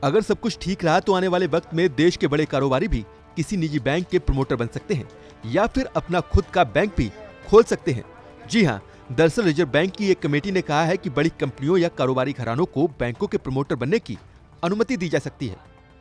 अगर सब कुछ ठीक रहा तो आने वाले वक्त में देश के बड़े कारोबारी भी किसी निजी बैंक के प्रमोटर बन सकते हैं या फिर अपना खुद का बैंक भी खोल सकते हैं। जी हाँ, दरअसल रिजर्व बैंक की एक कमेटी ने कहा है कि बड़ी कंपनियों या कारोबारी घरानों को बैंकों के प्रमोटर बनने की अनुमति दी जा सकती है।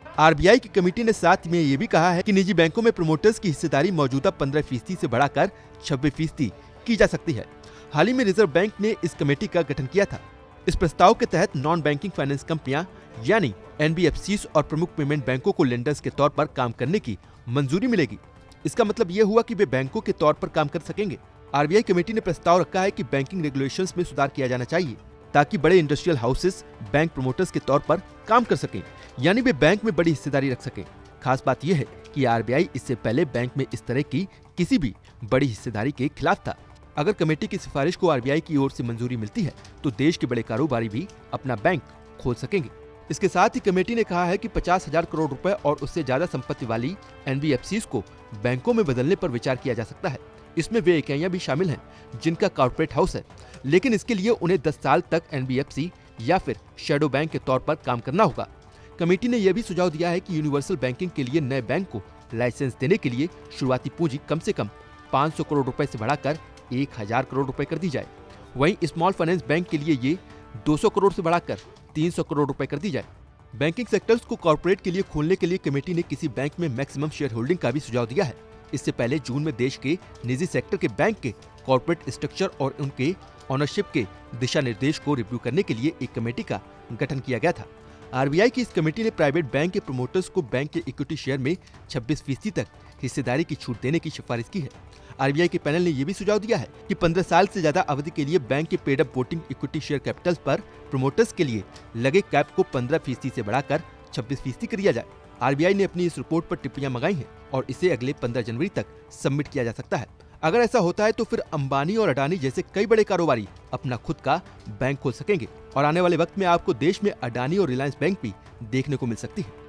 आरबीआई की कमेटी ने साथ में ये भी कहा है कि निजी बैंकों में प्रमोटर्स की हिस्सेदारी मौजूदा 15% से बढ़ाकर 26% की जा सकती है। हाल ही में रिजर्व बैंक ने इस कमेटी का गठन किया था। इस प्रस्ताव के तहत नॉन बैंकिंग फाइनेंस कंपनियां यानी एनबीएफसीज और प्रमुख पेमेंट बैंकों को लेंडर्स के तौर पर काम करने की मंजूरी मिलेगी। इसका मतलब ये हुआ कि वे बैंकों के तौर पर काम कर सकेंगे। आरबीआई कमेटी ने प्रस्ताव रखा है कि बैंकिंग रेगुलेशंस में सुधार किया जाना चाहिए ताकि बड़े इंडस्ट्रियल हाउसेस बैंक प्रमोटर्स के तौर पर काम कर सकें, यानी वे बैंक में बड़ी हिस्सेदारी रख सकें। खास बात यह है कि आरबीआई इससे पहले बैंक में इस तरह की किसी भी बड़ी हिस्सेदारी के खिलाफ था। अगर कमेटी की सिफारिश को आरबीआई की ओर से मंजूरी मिलती है तो देश के बड़े कारोबारी भी अपना बैंक खोल सकेंगे। इसके साथ ही कमेटी ने कहा है कि 50,000 करोड़ रुपए और उससे ज्यादा संपत्ति वाली एनबीएफसीज को बैंकों में बदलने पर विचार किया जा सकता है। इसमें वे इकाइयां भी शामिल हैं जिनका कॉर्पोरेट हाउस है, लेकिन इसके लिए उन्हें 10 साल तक एनबीएफसी या फिर शैडो बैंक के तौर पर काम करना होगा। कमेटी ने यह भी सुझाव दिया है कि यूनिवर्सल बैंकिंग के लिए नए बैंक को लाइसेंस देने के लिए शुरुआती पूंजी कम से कम 500 करोड़ रुपए से बढ़ाकर 1,000 करोड़ रुपए कर दी जाए। वहीं स्मॉल फाइनेंस बैंक के लिए ये 200 करोड़ से बढ़ाकर 300 करोड़ रुपए कर दी जाए। बैंकिंग सेक्टर्स को कॉर्पोरेट के लिए खोलने के लिए कमेटी ने किसी बैंक में मैक्सिमम शेयर होल्डिंग का भी सुझाव दिया है। इससे पहले जून में देश के निजी सेक्टर के बैंक के कॉर्पोरेट स्ट्रक्चर और उनके ऑनरशिप के दिशा निर्देश को रिव्यू करने के लिए एक कमेटी का गठन किया गया था। आरबीआई की इस कमेटी ने प्राइवेट बैंक के प्रमोटर्स को बैंक के इक्विटी शेयर में 26% तक हिस्सेदारी की छूट देने की सिफारिश की है। आरबीआई के पैनल ने यह भी सुझाव दिया है कि 15 साल से ज्यादा अवधि के लिए बैंक के paid up voting equity share capital पर प्रमोटर्स के लिए लगे कैप को 15% से बढ़ाकर 26% कर दिया जाए। आरबीआई ने अपनी इस रिपोर्ट पर टिप्पणियां मंगाई हैं और इसे अगले 15 जनवरी तक सबमिट किया जा सकता है। अगर ऐसा होता है तो फिर अंबानी और अडानी जैसे कई बड़े कारोबारी अपना खुद का बैंक खोल सकेंगे और आने वाले वक्त में आपको देश में अडानी और रिलायंस बैंक भी देखने को मिल सकती है।